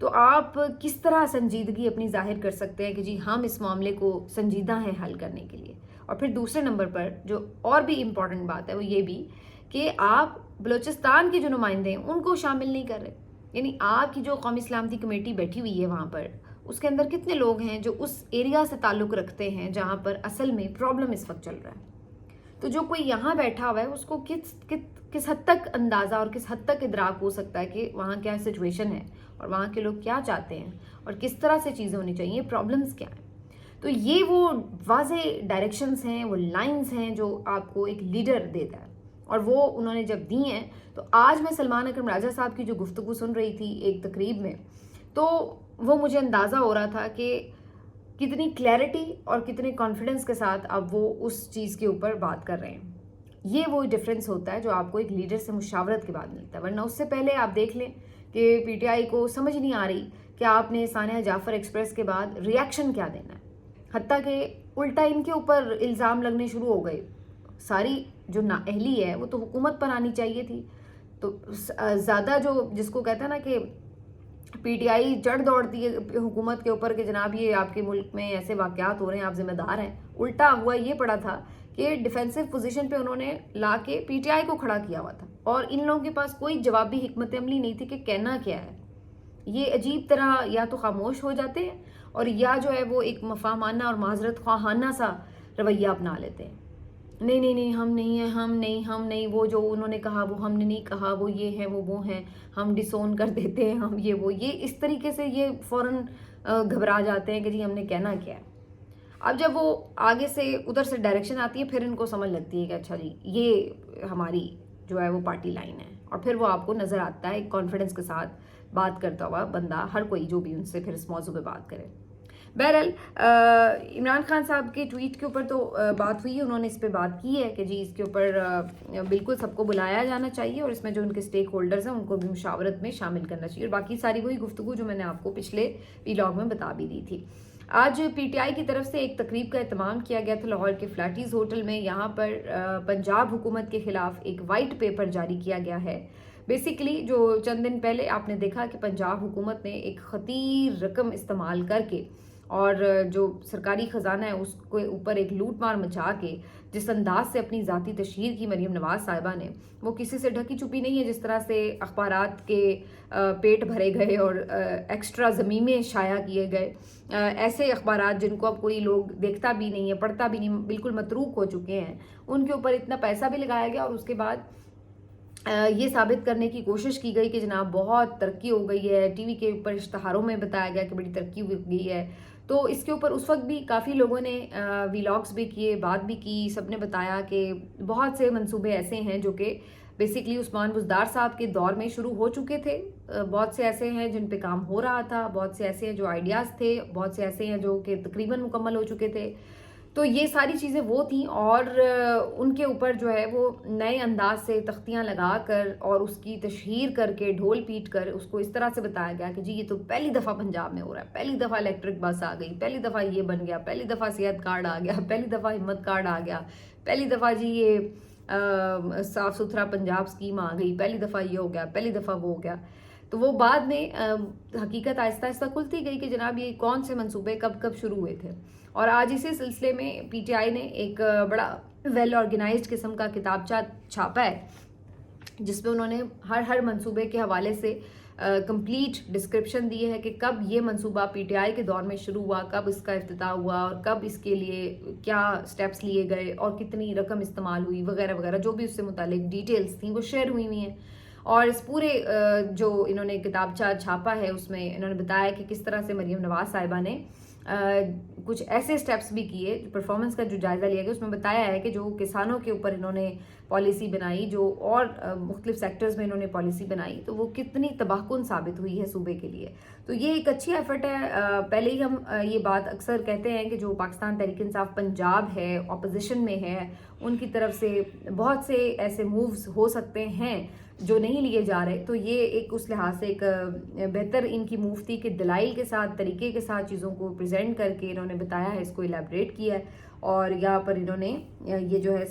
تو آپ کس طرح سنجیدگی اپنی ظاہر کر سکتے ہیں کہ جی ہم اس معاملے کو سنجیدہ ہیں حل کرنے کے لیے. اور پھر دوسرے نمبر پر جو اور بھی امپورٹنٹ بات ہے وہ یہ بھی کہ آپ بلوچستان کے جو نمائندے ہیں ان کو شامل نہیں کر رہے. یعنی آپ کی جو قومی سلامتی کمیٹی بیٹھی ہوئی ہے وہاں پر، اس کے اندر کتنے لوگ ہیں جو اس ایریا سے تعلق رکھتے ہیں جہاں پر اصل میں پرابلم اس وقت چل رہا ہے. تو جو کوئی یہاں بیٹھا ہوا ہے اس کو کس حد تک اندازہ اور کس حد تک ادراک ہو سکتا ہے کہ وہاں کیا سچویشن ہے اور وہاں کے لوگ کیا چاہتے ہیں اور کس طرح سے چیزیں ہونی چاہیے، پرابلمز کیا ہیں. تو یہ وہ واضح ڈائریکشنز ہیں، وہ لائنز ہیں جو آپ کو ایک لیڈر دیتا ہے، اور وہ انہوں نے جب دی ہیں. تو آج میں سلمان اکرم راجہ صاحب کی جو گفتگو سن رہی تھی ایک تقریب میں، تو وہ مجھے اندازہ ہو رہا تھا کہ کتنی کلیئرٹی اور کتنے کانفیڈنس کے ساتھ اب وہ اس چیز کے اوپر بات کر رہے ہیں. یہ وہ ڈفرینس ہوتا ہے جو آپ کو ایک لیڈر سے مشاورت کے بعد ملتا ہے. ورنہ اس سے پہلے آپ دیکھ لیں کہ پی ٹی آئی کو سمجھ نہیں آ رہی کہ آپ نے ثانیہ جعفر ایکسپریس کے بعد ریاکشن کیا دینا ہے. حتیٰ کہ الٹا ان کے اوپر الزام لگنے شروع ہو گئے. ساری جو نااہلی ہے وہ تو حکومت پر آنی چاہیے تھی. تو زیادہ جو جس کو کہتے ہیں نا کہ پی ٹی آئی چڑھ دوڑتی ہے حکومت کے اوپر کہ جناب یہ آپ کے ملک میں ایسے واقعات ہو رہے ہیں، آپ ذمہ دار ہیں. الٹا ہوا یہ پڑا تھا کہ ڈیفینسو پوزیشن پہ انہوں نے لا کے پی ٹی آئی کو کھڑا کیا ہوا تھا، اور ان لوگوں کے پاس کوئی جوابی حکمت عملی نہیں تھی کہ کہنا کیا ہے. یہ عجیب طرح یا تو خاموش ہو جاتے ہیں اور یا جو ہے وہ ایک مفاہمانہ اور معذرت خواہانہ سا رویہ اپنا لیتے ہیں. نہیں نہیں نہیں، ہم نہیں ہیں، ہم نہیں، وہ جو انہوں نے کہا وہ ہم نے نہیں کہا، وہ یہ ہے وہ ہیں، ہم ڈسون کر دیتے ہیں، ہم یہ اس طریقے سے یہ فوراً گھبرا جاتے ہیں کہ جی ہم نے کہنا کیا ہے. اب جب وہ آگے سے ادھر سے ڈائریکشن آتی ہے پھر ان کو سمجھ لگتی ہے کہ اچھا جی یہ ہماری جو ہے وہ پارٹی لائن ہے، اور پھر وہ آپ کو نظر آتا ہے ایک کانفیڈنس کے ساتھ بات کرتا ہوا بندہ، ہر کوئی جو بھی ان سے پھر اس موضوع پہ بات کرے. بہرحال عمران خان صاحب کے ٹویٹ کے اوپر تو بات ہوئی ہے، انہوں نے اس پہ بات کی ہے کہ جی اس کے اوپر بالکل سب کو بلایا جانا چاہیے اور اس میں جو ان کے سٹیک ہولڈرز ہیں ان کو بھی مشاورت میں شامل کرنا چاہیے. اور باقی ساری وہی گفتگو جو میں نے آپ کو پچھلے ویلاگ میں بتا بھی دی تھی. آج پی ٹی آئی کی طرف سے ایک تقریب کا اہتمام کیا گیا تھا لاہور کے فلیٹیز ہوٹل میں. یہاں پر پنجاب حکومت کے خلاف ایک وائٹ پیپر جاری کیا گیا ہے. بیسیکلی جو چند دن پہلے آپ نے دیکھا کہ پنجاب حکومت نے ایک خطیر رقم استعمال کر کے اور جو سرکاری خزانہ ہے اس کے اوپر ایک لوٹ مار مچا کے جس انداز سے اپنی ذاتی تشہیر کی مریم نواز صاحبہ نے، وہ کسی سے ڈھکی چھپی نہیں ہے. جس طرح سے اخبارات کے پیٹ بھرے گئے اور ایکسٹرا ضمیمے شائع کیے گئے، ایسے اخبارات جن کو اب کوئی لوگ دیکھتا بھی نہیں ہے، پڑھتا بھی نہیں، بالکل متروک ہو چکے ہیں، ان کے اوپر اتنا پیسہ بھی لگایا گیا اور اس کے بعد یہ ثابت کرنے کی کوشش کی گئی کہ جناب بہت ترقی ہو گئی ہے. ٹی وی کے اوپر اشتہاروں میں بتایا گیا کہ بڑی ترقی ہو گئی ہے. تو اس کے اوپر اس وقت بھی کافی لوگوں نے ویلاگز بھی کیے، بات بھی کی، سب نے بتایا کہ بہت سے منصوبے ایسے ہیں جو کہ بیسیکلی عثمان بزدار صاحب کے دور میں شروع ہو چکے تھے. بہت سے ایسے ہیں جن پہ کام ہو رہا تھا، بہت سے ایسے ہیں جو آئیڈیاز تھے، بہت سے ایسے ہیں جو کہ تقریباً مکمل ہو چکے تھے. تو یہ ساری چیزیں وہ تھیں اور ان کے اوپر جو ہے وہ نئے انداز سے تختیاں لگا کر اور اس کی تشہیر کر کے ڈھول پیٹ کر اس کو اس طرح سے بتایا گیا کہ جی یہ تو پہلی دفعہ پنجاب میں ہو رہا ہے، پہلی دفعہ الیکٹرک بس آ گئی، پہلی دفعہ یہ بن گیا، پہلی دفعہ صحت کارڈ آ گیا، پہلی دفعہ ہمت کارڈ آ گیا، پہلی دفعہ جی یہ صاف ستھرا پنجاب اسکیم آ گئی، پہلی دفعہ یہ ہو گیا، پہلی دفعہ وہ ہو گیا. تو وہ بعد میں حقیقت آہستہ آہستہ کھلتی گئی کہ جناب یہ کون سے منصوبے کب شروع ہوئے تھے. اور آج اسی سلسلے میں پی ٹی آئی نے ایک بڑا ویل آرگنائزڈ قسم کا کتابچہ چھاپا ہے جس میں انہوں نے ہر منصوبے کے حوالے سے کمپلیٹ ڈسکرپشن دی ہے کہ کب یہ منصوبہ پی ٹی آئی کے دور میں شروع ہوا، کب اس کا افتتاح ہوا اور کب اس کے لیے کیا سٹیپس لیے گئے اور کتنی رقم استعمال ہوئی وغیرہ وغیرہ، جو بھی اس سے متعلق ڈیٹیلز تھیں وہ شیئر ہوئی ہیں. اور اس پورے جو انہوں نے کتابچہ چھاپا ہے اس میں انہوں نے بتایا کہ کس طرح سے مریم نواز صاحبہ نے کچھ ایسے سٹیپس بھی کیے. پرفارمنس کا جو جائزہ لیا گیا اس میں بتایا ہے کہ جو کسانوں کے اوپر انہوں نے پالیسی بنائی، جو اور مختلف سیکٹرز میں انہوں نے پالیسی بنائی، تو وہ کتنی تباہ کن ثابت ہوئی ہے صوبے کے لیے. تو یہ ایک اچھی ایفرٹ ہے. پہلے ہی ہم یہ بات اکثر کہتے ہیں کہ جو پاکستان تحریک انصاف پنجاب ہے، اپوزیشن میں ہے، ان کی طرف سے بہت سے ایسے مووز ہو سکتے ہیں جو نہیں لیے جا رہے. تو یہ ایک اس لحاظ سے ایک بہتر ان کی مفتی کے دلائل کے ساتھ، طریقے کے ساتھ چیزوں کو پریزنٹ کر کے انہوں نے بتایا ہے، اس کو الیبریٹ کیا ہے. اور یہاں پر انہوں نے یہ جو ہے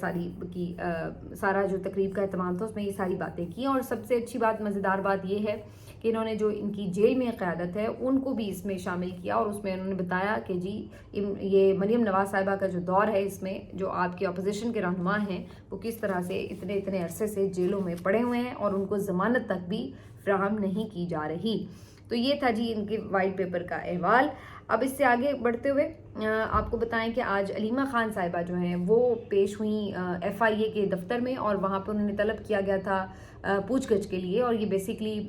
سارا جو تقریب کا اہتمام تھا اس میں یہ ساری باتیں کی. اور سب سے اچھی بات، مزیدار بات یہ ہے کہ انہوں نے جو ان کی جیل میں قیادت ہے ان کو بھی اس میں شامل کیا، اور اس میں انہوں نے بتایا کہ جی یہ مریم نواز صاحبہ کا جو دور ہے، اس میں جو آپ کے اپوزیشن کے رہنما ہیں وہ کس طرح سے اتنے عرصے سے جیلوں میں پڑے ہوئے ہیں اور ان کو ضمانت تک بھی فراہم نہیں کی جا رہی. تو یہ تھا جی ان کے وائٹ پیپر کا احوال. اب اس سے آگے بڑھتے ہوئے آپ کو بتائیں کہ آج علیمہ خان صاحبہ جو ہیں وہ پیش ہوئیں FIA کے دفتر میں، اور وہاں پہ انہوں نے طلب کیا گیا تھا پوچھ گچھ کے لیے. اور یہ بیسیکلی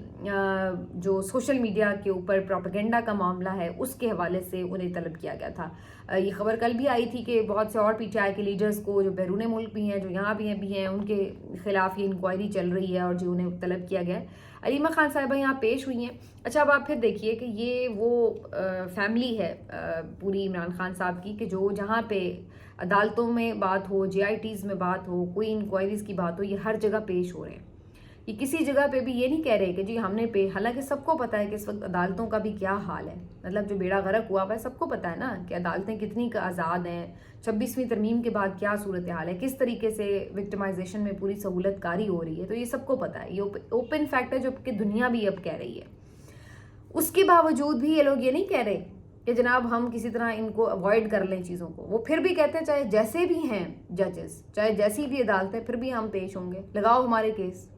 جو سوشل میڈیا کے اوپر پروپیگنڈا کا معاملہ ہے اس کے حوالے سے انہیں طلب کیا گیا تھا. یہ خبر کل بھی آئی تھی کہ بہت سے اور PTI کے لیڈرز کو جو بیرون ملک بھی ہیں، جو یہاں بھی ہیں ان کے خلاف یہ انکوائری چل رہی ہے اور جو انہیں طلب کیا گیا ہے. علیمہ خان صاحبہ یہاں پیش ہوئی ہیں. اچھا، اب آپ پھر دیکھیے کہ یہ وہ فیملی ہے پوری عمران خان صاحب کی کہ جو جہاں پہ عدالتوں میں بات ہو، JITs میں بات ہو، کوئی انکوائریز کی بات ہو، یہ ہر جگہ پیش ہو رہے ہیں. یہ کسی جگہ پہ بھی یہ نہیں کہہ رہے کہ جی ہم نے حالانکہ سب کو پتا ہے کہ اس وقت عدالتوں کا بھی کیا حال ہے. مطلب جو بیڑا غرق ہوا ہے سب کو پتا ہے نا کہ عدالتیں کتنی آزاد ہیں. 26ویں ترمیم کے بعد کیا صورتحال ہے، کس طریقے سے وکٹمائزیشن میں پوری سہولت کاری ہو رہی ہے. تو یہ سب کو پتا ہے، یہ اوپن فیکٹ ہے جو کہ دنیا بھی اب کہہ رہی ہے. اس کے باوجود بھی یہ لوگ یہ نہیں کہہ رہے کہ جناب ہم کسی طرح ان کو اوائڈ کر لیں چیزوں کو. وہ پھر بھی کہتے ہیں چاہے جیسے بھی ہیں ججز، چاہے جیسی بھی عدالتیں، پھر بھی ہم پیش ہوں گے، لگاؤ ہمارے کیس،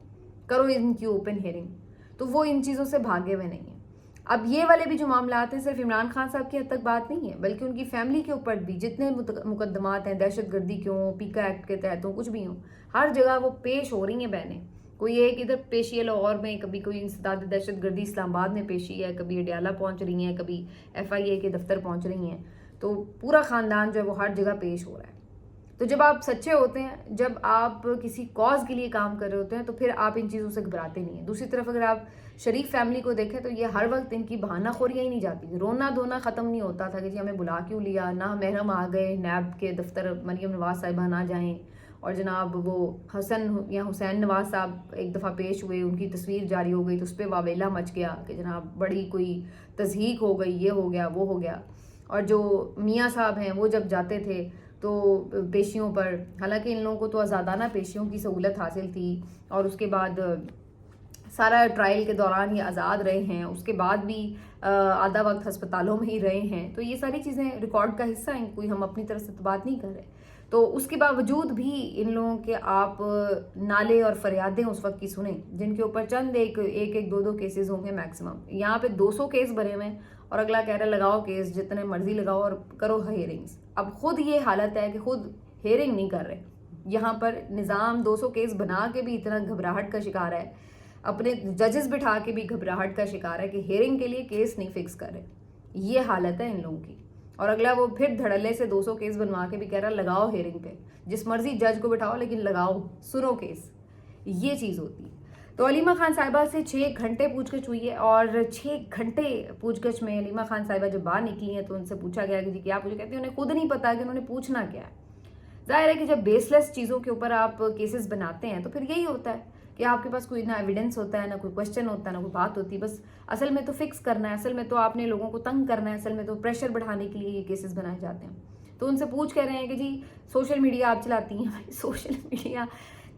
کرو ان کی اوپن ہیئرنگ. تو وہ ان چیزوں سے بھاگے ہوئے نہیں ہیں. اب یہ والے بھی جو معاملات ہیں صرف عمران خان صاحب کی حد تک بات نہیں ہے، بلکہ ان کی فیملی کے اوپر بھی جتنے مقدمات ہیں، دہشت گردی کے ہوں، پیکا ایکٹ کے تحت ہوں، کچھ بھی ہوں، ہر جگہ وہ پیش ہو رہی ہیں بہنیں. کوئی ایک ادھر پیشی ہے لاہور میں، کبھی کوئی انسداد دہشت گردی اسلام آباد میں پیشی ہے، کبھی اڈیالہ پہنچ رہی ہیں، کبھی FIA کے دفتر پہنچ رہی ہیں. تو پورا خاندان جو ہے وہ ہر جگہ پیش ہو رہا ہے. تو جب آپ سچے ہوتے ہیں، جب آپ کسی کاز کے لیے کام کر رہے ہوتے ہیں، تو پھر آپ ان چیزوں سے گھبراتے نہیں ہیں. دوسری طرف اگر آپ شریف فیملی کو دیکھیں تو یہ ہر وقت ان کی بہانہ خوریاں ہی نہیں جاتی. رونا دھونا ختم نہیں ہوتا تھا کہ جی ہمیں بلا کیوں لیا، نہ محرم آ گئے نیب کے دفتر، مریم نواز صاحبہ نہ جائیں. اور جناب وہ حسین نواز صاحب ایک دفعہ پیش ہوئے، ان کی تصویر جاری ہو گئی تو اس پہ واویلا مچ گیا کہ جناب بڑی کوئی تضحیق ہو گئی، یہ ہو گیا وہ ہو گیا. اور جو میاں صاحب ہیں وہ جب جاتے تھے تو پیشیوں پر، حالانکہ ان لوگوں کو تو آزادانہ پیشیوں کی سہولت حاصل تھی، اور اس کے بعد سارا ٹرائل کے دوران یہ آزاد رہے ہیں، اس کے بعد بھی آدھا وقت ہسپتالوں میں ہی رہے ہیں. تو یہ ساری چیزیں ریکارڈ کا حصہ ہیں، کوئی ہم اپنی طرف سے تو بات نہیں کر رہے. تو اس کے باوجود بھی ان لوگوں کے آپ نالے اور فریادیں اس وقت کی سنیں جن کے اوپر چند ایک دو کیسز ہوں گے میکسیمم. یہاں پہ 200 کیس بھرے ہوئے ہیں اور اگلا کہہ رہا ہے لگاؤ کیس جتنے مرضی لگاؤ اور کرو ہیئرنگز. اب خود یہ حالت ہے کہ خود ہیئرنگ نہیں کر رہے. یہاں پر نظام 200 کیس بنا کے بھی اتنا گھبراہٹ کا شکار ہے، اپنے ججز بٹھا کے بھی گھبراہٹ کا شکار ہے کہ ہیئرنگ کے لیے کیس نہیں فکس کر رہے. یہ حالت ہے ان لوگوں کی. اور اگلا وہ پھر دھڑلے سے 200 کیس بنوا کے بھی کہہ رہا لگاؤ ہیئرنگ پہ، جس مرضی جج کو بٹھاؤ لیکن لگاؤ، سنو کیس. یہ چیز ہوتی ہے. تو علیمہ خان صاحبہ سے 6 گھنٹے پوچھ گچھ ہوئی ہے، اور 6 گھنٹے پوچھ گچھ میں علیمہ خان صاحبہ جب باہر نکلی ہیں تو ان سے پوچھا گیا کہ جی کیا پوچھا. کہتی ہیں انہیں خود نہیں پتا کہ انہوں نے پوچھنا کیا ہے. ظاہر ہے کہ جب بیس لیس چیزوں کے اوپر آپ کیسز بناتے ہیں تو پھر یہی ہوتا ہے کہ آپ کے پاس کوئی نہ ایویڈنس ہوتا ہے، نہ کوئی کوشچن ہوتا ہے، نہ کوئی بات ہوتی. بس اصل میں تو فکس کرنا ہے، اصل میں تو آپ نے لوگوں کو تنگ کرنا ہے، اصل میں تو پریشر بڑھانے کے لیے یہ کیسز بنائے جاتے ہیں. تو ان سے پوچھ کہہ رہے ہیں کہ جی سوشل میڈیا آپ چلاتی ہیں. سوشل میڈیا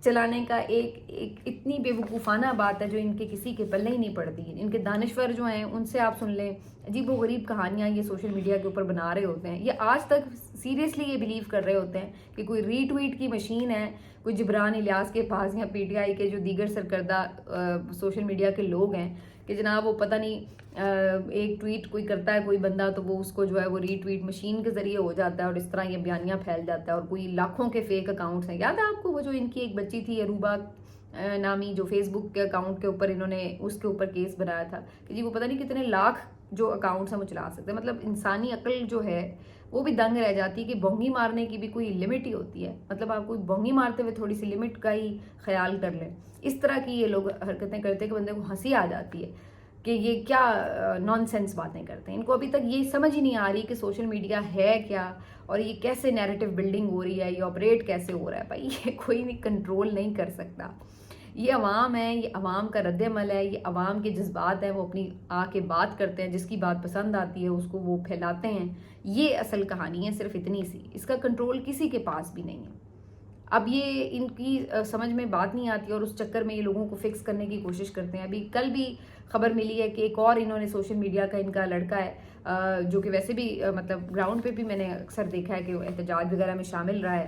چلانے کا ایک اتنی بے وقوفانہ بات ہے جو ان کے کسی کے پلے ہی نہیں پڑتی. ان کے دانشور جو ہیں ان سے آپ سن لیں، عجیب و غریب کہانیاں یہ سوشل میڈیا کے اوپر بنا رہے ہوتے ہیں. یہ آج تک سیریسلی یہ بلیو کر رہے ہوتے ہیں کہ کوئی ری ٹویٹ کی مشین ہے کوئی جبران الیاس کے پاس یا PTI کے جو دیگر سرکردہ سوشل میڈیا کے لوگ ہیں کہ جناب وہ پتہ نہیں ایک ٹویٹ کوئی کرتا ہے کوئی بندہ تو وہ اس کو جو ہے وہ ری ٹویٹ مشین کے ذریعے ہو جاتا ہے اور اس طرح یہ بیانیاں پھیل جاتا ہے. اور کوئی لاکھوں کے فیک اکاؤنٹس ہیں. یاد ہے آپ کو وہ جو ان کی ایک بچی تھی اروبا نامی جو فیس بک کے اکاؤنٹ کے اوپر انہوں نے اس کے اوپر کیس بنایا تھا کہ جی وہ پتہ نہیں کتنے لاکھ جو اکاؤنٹس ہیں وہ چلا سکتے ہیں. مطلب انسانی عقل جو ہے وہ بھی دنگ رہ جاتی ہے کہ بونگی مارنے کی بھی کوئی لمٹ ہی ہوتی ہے. مطلب آپ کوئی بونگی مارتے ہوئے تھوڑی سی لمٹ کا ہی خیال کر لیں. اس طرح کی یہ لوگ حرکتیں کرتے ہیں کہ بندے کو ہنسی آ جاتی ہے کہ یہ کیا نان سینس باتیں کرتے ہیں. ان کو ابھی تک یہ سمجھ ہی نہیں آ رہی کہ سوشل میڈیا ہے کیا اور یہ کیسے نیریٹو بلڈنگ ہو رہی ہے، یہ آپریٹ کیسے ہو رہا ہے. بھائی یہ کوئی بھی کنٹرول نہیں کر سکتا. یہ عوام ہے، یہ عوام کا رد عمل ہے، یہ عوام کے جذبات ہیں، وہ اپنی آ کے بات کرتے ہیں، جس کی بات پسند آتی ہے اس کو وہ پھیلاتے ہیں. یہ اصل کہانی ہے، صرف اتنی سی. اس کا کنٹرول کسی کے پاس بھی نہیں ہے. اب یہ ان کی سمجھ میں بات نہیں آتی اور اس چکر میں یہ لوگوں کو فکس کرنے کی کوشش کرتے ہیں. ابھی کل بھی خبر ملی ہے کہ ایک اور انہوں نے سوشل میڈیا کا ان کا لڑکا ہے جو کہ ویسے بھی مطلب گراؤنڈ پہ بھی میں نے اکثر دیکھا ہے کہ وہ احتجاج وغیرہ میں شامل رہا ہے.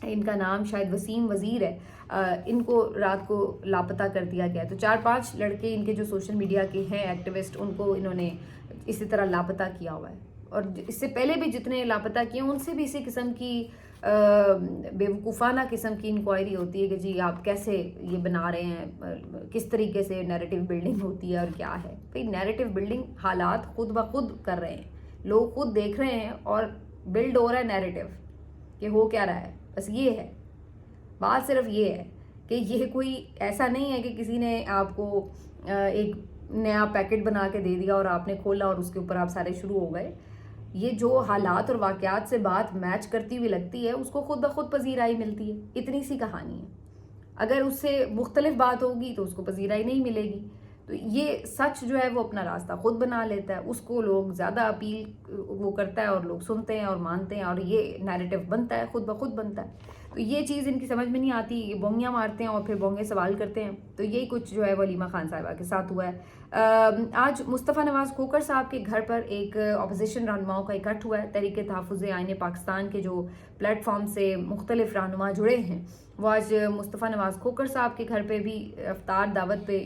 ان کا نام شاید وسیم وزیر ہے. ان کو رات کو لاپتہ کر دیا گیا. تو 4-5 لڑکے ان کے جو سوشل میڈیا کے ہیں ایکٹیوسٹ، ان کو انہوں نے اسی طرح لاپتہ کیا ہوا ہے. اور اس سے پہلے بھی جتنے لاپتہ کیے ان سے بھی اسی قسم کی بے وقوفانہ قسم کی انکوائری ہوتی ہے کہ جی آپ کیسے یہ بنا رہے ہیں، کس طریقے سے نیریٹو بلڈنگ ہوتی ہے اور کیا ہے. بھئی نیریٹو بلڈنگ حالات خود بخود کر رہے ہیں، لوگ خود دیکھ رہے ہیں اور بلڈ ہو رہا ہے نیریٹو کہ ہو کیا رہا ہے. بس یہ ہے بات، صرف یہ ہے کہ یہ کوئی ایسا نہیں ہے کہ کسی نے آپ کو ایک نیا پیکٹ بنا کے دے دیا اور آپ نے کھولا اور اس کے اوپر آپ سارے شروع ہو گئے. یہ جو حالات اور واقعات سے بات میچ کرتی ہوئی لگتی ہے اس کو خود بخود پذیرائی ملتی ہے. اتنی سی کہانی ہے. اگر اس سے مختلف بات ہوگی تو اس کو پذیرائی نہیں ملے گی. تو یہ سچ جو ہے وہ اپنا راستہ خود بنا لیتا ہے، اس کو لوگ زیادہ اپیل وہ کرتا ہے اور لوگ سنتے ہیں اور مانتے ہیں اور یہ نیریٹو بنتا ہے، خود بخود بنتا ہے. تو یہ چیز ان کی سمجھ میں نہیں آتی. یہ بونگیاں مارتے ہیں اور پھر بونگے سوال کرتے ہیں. تو یہی کچھ جو ہے وہ علیمہ خان صاحبہ کے ساتھ ہوا ہے. آج مصطفیٰ نواز کھوکھر صاحب کے گھر پر ایک اپوزیشن رہنماؤں کا اکٹھ ہوا ہے. تحریک تحفظ آئین پاکستان کے جو پلیٹ فارم سے مختلف رہنما جڑے ہیں وہ آج مصطفیٰ نواز کھوکھر صاحب کے گھر پہ بھی افطار دعوت پہ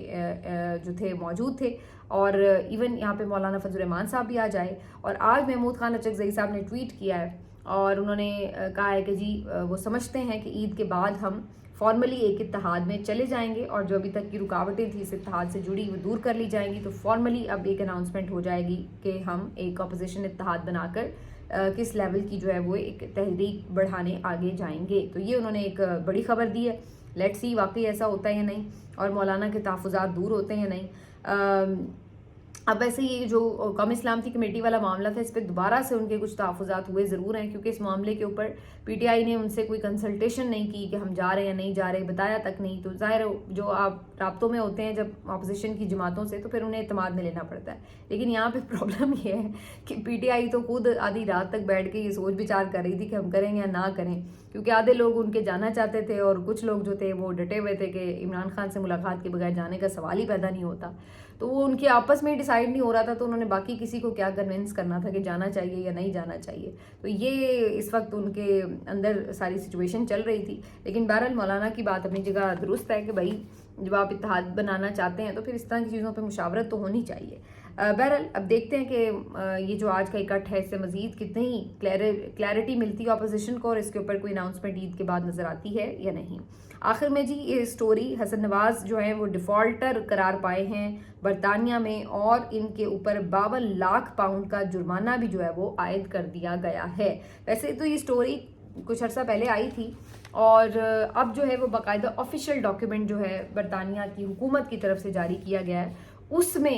جو تھے موجود تھے. اور ایون یہاں پہ مولانا فضل الرحمان صاحب بھی آج آئے. اور آج محمود خان اچکزئی صاحب نے ٹویٹ کیا ہے اور انہوں نے کہا ہے کہ جی وہ سمجھتے ہیں کہ عید کے بعد ہم فارملی ایک اتحاد میں چلے جائیں گے اور جو ابھی تک کی رکاوٹیں تھیں اس اتحاد سے جڑی وہ دور کر لی جائیں گی. تو فارملی اب ایک اناؤنسمنٹ ہو جائے گی کہ ہم ایک اپوزیشن اتحاد بنا کر کس لیول کی جو ہے وہ ایک تحریک بڑھانے آگے جائیں گے. تو یہ انہوں نے ایک بڑی خبر دی ہے. لیٹ سی واقعی ایسا ہوتا ہے یا نہیں اور مولانا کے تحفظات دور ہوتے ہیں یا نہیں. اب ویسے یہ جو قومی سلامتی کمیٹی والا معاملہ تھا اس پہ دوبارہ سے ان کے کچھ تحفظات ہوئے ضرور ہیں کیونکہ اس معاملے کے اوپر پی ٹی آئی نے ان سے کوئی کنسلٹیشن نہیں کی کہ ہم جا رہے ہیں یا نہیں جا رہے، بتایا تک نہیں. تو ظاہر جو آپ رابطوں میں ہوتے ہیں جب اپوزیشن کی جماعتوں سے تو پھر انہیں اعتماد میں لینا پڑتا ہے. لیکن یہاں پہ پرابلم یہ ہے کہ پی ٹی آئی تو خود آدھی رات تک بیٹھ کے یہ سوچ بچار کر رہی تھی کہ ہم کریں یا نہ کریں، کیونکہ آدھے لوگ ان کے جانا چاہتے تھے اور کچھ لوگ جو تھے وہ ڈٹے ہوئے تھے کہ عمران خان سے ملاقات کے بغیر جانے کا سوال ہی پیدا نہیں ہوتا. تو وہ ان کے آپس میں ڈیسائیڈ نہیں ہو رہا تھا تو انہوں نے باقی کسی کو کیا کنونس کرنا تھا کہ جانا چاہیے یا نہیں جانا چاہیے. تو یہ اس وقت ان کے اندر ساری سچویشن چل رہی تھی. لیکن بہرحال مولانا کی بات اپنی جگہ درست ہے کہ بھائی جب آپ اتحاد بنانا چاہتے ہیں تو پھر اس طرح کی چیزوں پہ مشاورت تو ہونی چاہیے. بہرحال اب دیکھتے ہیں کہ یہ جو آج کا اکٹھ ہے اس سے مزید کتنی کلیئرٹی ملتی ہے اپوزیشن کو اور اس کے اوپر کوئی اناؤنسمنٹ عید کے بعد نظر آتی ہے یا نہیں. آخر میں جی یہ سٹوری حسن نواز جو ہیں وہ ڈیفالٹر قرار پائے ہیں برطانیہ میں اور ان کے اوپر 52 لاکھ پاؤنڈ کا جرمانہ بھی جو ہے وہ عائد کر دیا گیا ہے. ویسے تو یہ سٹوری کچھ عرصہ پہلے آئی تھی اور اب جو ہے وہ باقاعدہ آفیشیل ڈاکیومنٹ جو ہے برطانیہ کی حکومت کی طرف سے جاری کیا گیا ہے، اس میں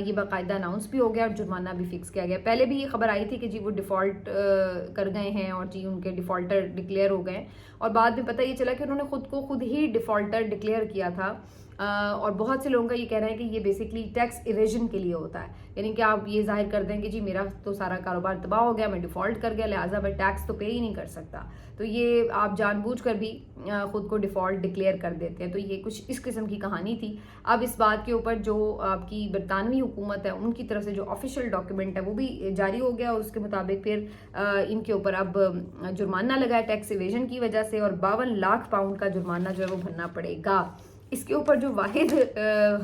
یہ باقاعدہ اناؤنس بھی ہو گیا اور جرمانہ بھی فکس کیا گیا. پہلے بھی یہ خبر آئی تھی کہ جی وہ ڈیفالٹ کر گئے ہیں اور جی ان کے ڈیفالٹر ڈکلیئر ہو گئے اور بعد میں پتہ یہ چلا کہ انہوں نے خود کو خود ہی ڈیفالٹر ڈکلیئر کیا تھا. اور بہت سے لوگوں کا یہ کہنا ہے کہ یہ بیسکلی ٹیکس ایویژن کے لیے ہوتا ہے، یعنی کہ آپ یہ ظاہر کر دیں کہ جی میرا تو سارا کاروبار تباہ ہو گیا، میں ڈیفالٹ کر گیا لہٰذا میں ٹیکس تو پے ہی نہیں کر سکتا. تو یہ آپ جان بوجھ کر بھی خود کو ڈیفالٹ ڈکلیئر کر دیتے ہیں. تو یہ کچھ اس قسم کی کہانی تھی. اب اس بات کے اوپر جو آپ کی برطانوی حکومت ہے ان کی طرف سے جو آفیشیل ڈاکیومنٹ ہے وہ بھی جاری ہو گیا اور اس کے مطابق پھر ان کے اوپر اب جرمانہ لگا ہے ٹیکس ایویژن کی وجہ سے اور 52 لاکھ پاؤنڈ کا جرمانہ جو ہے وہ بھرنا پڑے گا. اس کے اوپر جو واحد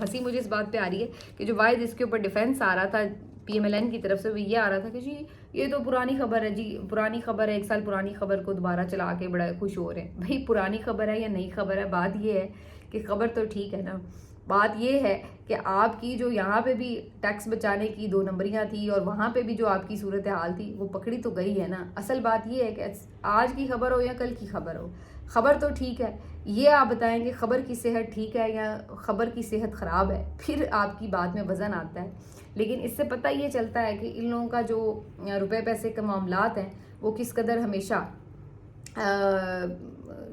ہنسی مجھے اس بات پہ آ رہی ہے کہ جو واحد اس کے اوپر ڈیفینس آ رہا تھا پی ایم ایل این کی طرف سے وہ یہ آ رہا تھا کہ جی یہ تو پرانی خبر ہے، جی پرانی خبر ہے، 1 سال پرانی خبر کو دوبارہ چلا کے بڑا خوش ہو رہے ہیں. بھائی پرانی خبر ہے یا نئی خبر ہے، بات یہ ہے کہ خبر تو ٹھیک ہے نا. بات یہ ہے کہ آپ کی جو یہاں پہ بھی ٹیکس بچانے کی 2 نمبریاں تھی اور وہاں پہ بھی جو آپ کی صورتحال تھی وہ پکڑی تو گئی ہے نا. اصل بات یہ ہے کہ آج کی خبر ہو یا کل کی خبر ہو، خبر تو ٹھیک ہے. یہ آپ بتائیں گے خبر کی صحت ٹھیک ہے یا خبر کی صحت خراب ہے، پھر آپ کی بات میں وزن آتا ہے. لیکن اس سے پتہ یہ چلتا ہے کہ ان لوگوں کا جو روپے پیسے کے معاملات ہیں وہ کس قدر ہمیشہ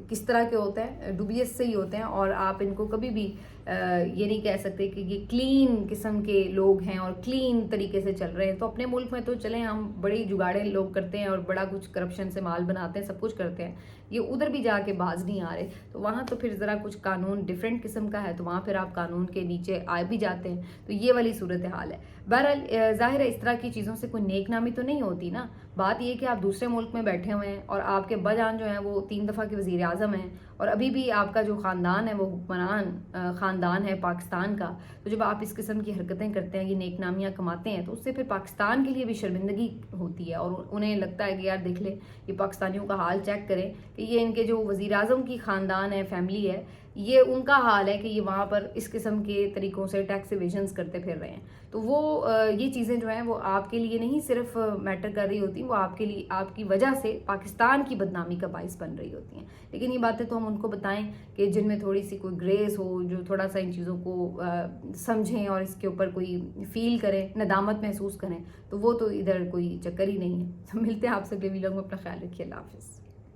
کس طرح کے ہوتے ہیں، ڈوبیس سے ہی ہوتے ہیں، اور آپ ان کو کبھی بھی یہ نہیں کہہ سکتے کہ یہ کلین قسم کے لوگ ہیں اور کلین طریقے سے چل رہے ہیں. تو اپنے ملک میں تو چلیں ہم بڑی جگاڑے لوگ کرتے ہیں اور بڑا کچھ کرپشن سے مال بناتے ہیں، سب کچھ کرتے ہیں، یہ ادھر بھی جا کے باز نہیں آ رہے. تو وہاں تو پھر ذرا کچھ قانون ڈفرینٹ قسم کا ہے، تو وہاں پھر آپ قانون کے نیچے آ بھی جاتے ہیں. تو یہ والی صورتحال ہے. بہرحال ظاہر ہے اس طرح کی چیزوں سے کوئی نیک نامی تو نہیں ہوتی نا. بات یہ کہ آپ دوسرے ملک میں بیٹھے ہوئے ہیں اور آپ کے ابا جان جو ہیں وہ 3 دفعہ کے وزیر اعظم ہیں، اور ابھی بھی آپ کا جو خاندان ہے وہ حکمران خاندان ہے پاکستان کا. تو جب آپ اس قسم کی حرکتیں کرتے ہیں، یہ نیک نامیاں کماتے ہیں، تو اس سے پھر پاکستان کے لیے بھی شرمندگی ہوتی ہے، اور انہیں لگتا ہے کہ یار دیکھ لیں یہ پاکستانیوں کا حال چیک کریں کہ یہ ان کے جو وزیر اعظم کی خاندان ہے، فیملی ہے، یہ ان کا حال ہے کہ یہ وہاں پر اس قسم کے طریقوں سے ٹیکس ایویژنز کرتے پھر رہے ہیں. تو وہ یہ چیزیں جو ہیں وہ آپ کے لیے نہیں صرف میٹر کر رہی ہوتی، وہ آپ کے لیے آپ کی وجہ سے پاکستان کی بدنامی کا باعث بن رہی ہوتی ہیں. لیکن یہ باتیں تو ہم ان کو بتائیں کہ جن میں تھوڑی سی کوئی گریس ہو، جو تھوڑا سا ان چیزوں کو سمجھیں اور اس کے اوپر کوئی فیل کریں، ندامت محسوس کریں. تو وہ تو ادھر کوئی چکر ہی نہیں ہے. ملتے ہیں آپ سے اگلے ویلاگ میں. اپنا خیال رکھیے. اللہ حافظ.